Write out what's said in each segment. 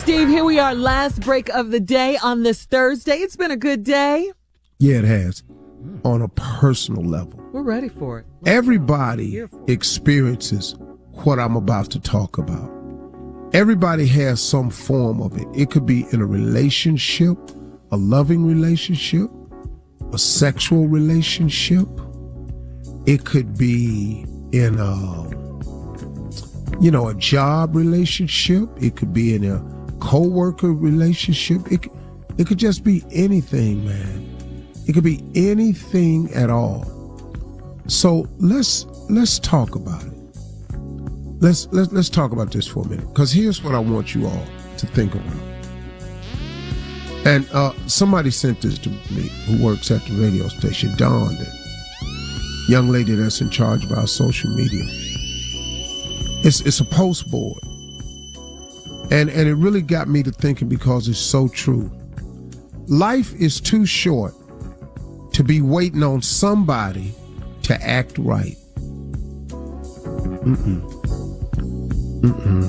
Steve, here we are, last break of the day on this Thursday. It's been a good day. Yeah, it has. On a personal level. We're ready for it. Everybody experiences what I'm about to talk about. Everybody has some form of it. It could be in a relationship, a loving relationship, a sexual relationship. It could be in a job relationship. It could be in a co-worker relationship. It could just be anything, man. It could be anything at all. So let's talk about it. Let's talk about this for a minute, because here's what I want you all to think about. And somebody sent this to me who works at the radio station, Dawn, the young lady that's in charge of our social media. It's a post board. And it really got me to thinking, because it's so true. Life is too short to be waiting on somebody to act right.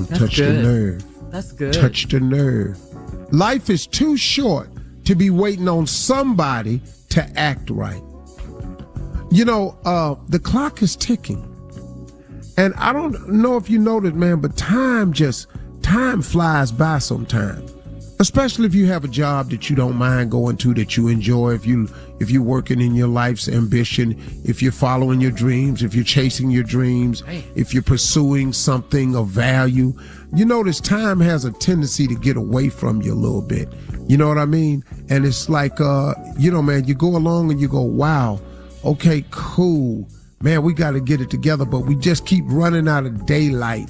Touch the nerve. That's good. Touch the nerve. Life is too short to be waiting on somebody to act right. The clock is ticking. And I don't know if you noticed, man, but time flies by sometimes. Especially if you have a job that you don't mind going to, that you enjoy, if you're working in your life's ambition, if you're following your dreams, if you're chasing your dreams, if you're pursuing something of value. You notice time has a tendency to get away from you a little bit. You know what I mean? And it's like, man, you go along and you go, wow, okay, cool. Man, we got to get it together, but we just keep running out of daylight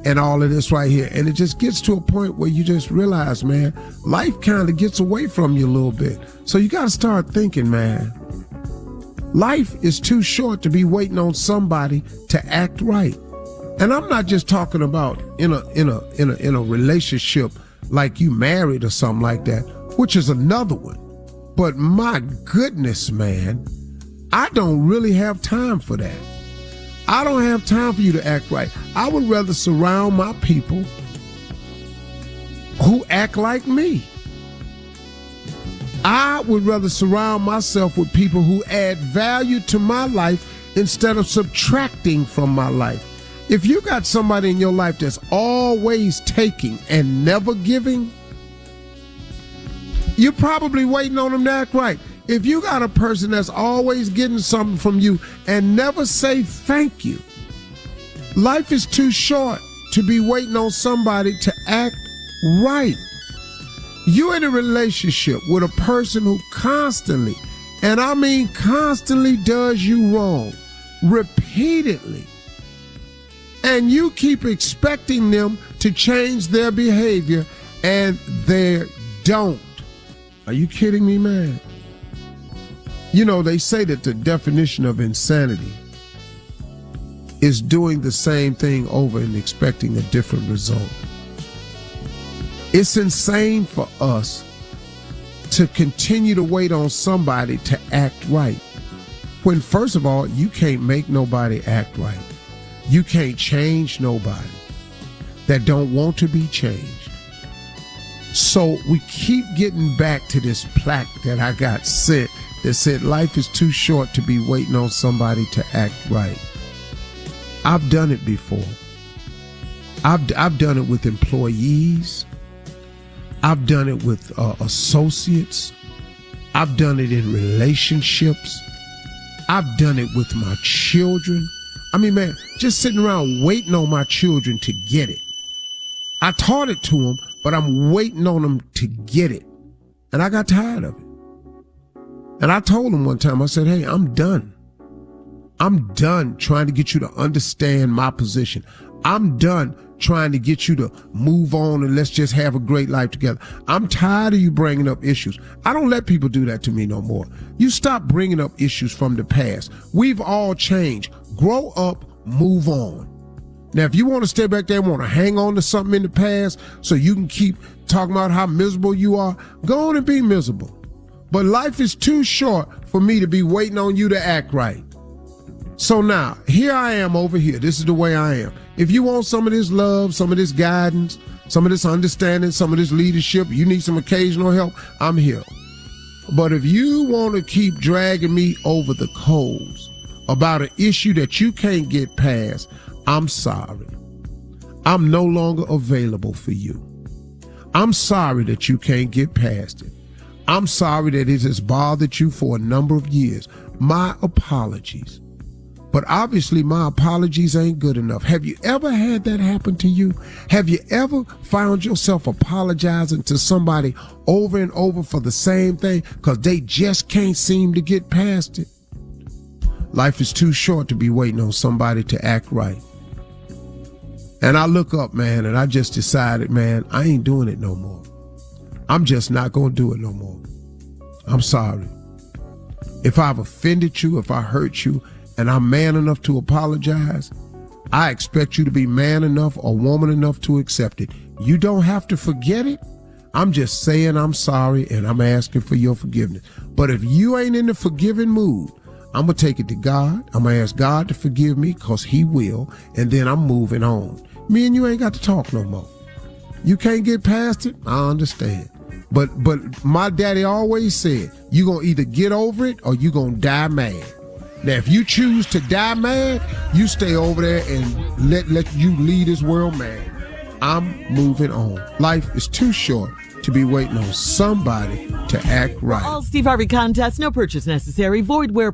and all of this right here. And it just gets to a point where you just realize, man, life kind of gets away from you a little bit. So you got to start thinking, man, life is too short to be waiting on somebody to act right. And I'm not just talking about in a relationship like you married or something like that, which is another one. But my goodness, man, I don't really have time for that. I don't have time for you to act right. I would rather surround my people who act like me. I would rather surround myself with people who add value to my life instead of subtracting from my life. If you got somebody in your life that's always taking and never giving, you're probably waiting on them to act right. If you got a person that's always getting something from you and never say thank you, life is too short to be waiting on somebody to act right. You're in a relationship with a person who constantly, and I mean constantly, does you wrong, repeatedly. And you keep expecting them to change their behavior, and they don't. Are you kidding me, man? They say that the definition of insanity is doing the same thing over and expecting a different result. It's insane for us to continue to wait on somebody to act right, when, first of all, you can't make nobody act right. You can't change nobody that don't want to be changed. So we keep getting back to this plaque that I got sent that said life is too short to be waiting on somebody to act right. I've done it before. I've done it with employees. I've done it with associates. I've done it in relationships. I've done it with my children. I mean, man, just sitting around waiting on my children to get it. I taught it to them, but I'm waiting on them to get it. And I got tired of it. And I told him one time, I said, hey, I'm done. I'm done trying to get you to understand my position. I'm done trying to get you to move on and let's just have a great life together. I'm tired of you bringing up issues. I don't let people do that to me no more. You stop bringing up issues from the past. We've all changed. Grow up, move on. Now, if you want to stay back there and want to hang on to something in the past so you can keep talking about how miserable you are, go on and be miserable. But life is too short for me to be waiting on you to act right. So now, here I am over here. This is the way I am. If you want some of this love, some of this guidance, some of this understanding, some of this leadership, you need some occasional help, I'm here. But if you want to keep dragging me over the coals about an issue that you can't get past, I'm sorry. I'm no longer available for you. I'm sorry that you can't get past it. I'm sorry that it has bothered you for a number of years. My apologies. But obviously my apologies ain't good enough. Have you ever had that happen to you? Have you ever found yourself apologizing to somebody over and over for the same thing because they just can't seem to get past it? Life is too short to be waiting on somebody to act right. And I look up, man, and I just decided, man, I ain't doing it no more. I'm just not going to do it no more. I'm sorry. If I've offended you, if I hurt you, and I'm man enough to apologize, I expect you to be man enough or woman enough to accept it. You don't have to forget it. I'm just saying I'm sorry and I'm asking for your forgiveness. But if you ain't in the forgiving mood, I'm going to take it to God. I'm going to ask God to forgive me because he will. And then I'm moving on. Me and you ain't got to talk no more. You can't get past it. I understand. But my daddy always said, you going to either get over it or you going to die mad. Now, if you choose to die mad, you stay over there and let you lead this world mad. I'm moving on. Life is too short to be waiting on somebody to act right. All Steve Harvey contests, no purchase necessary, void where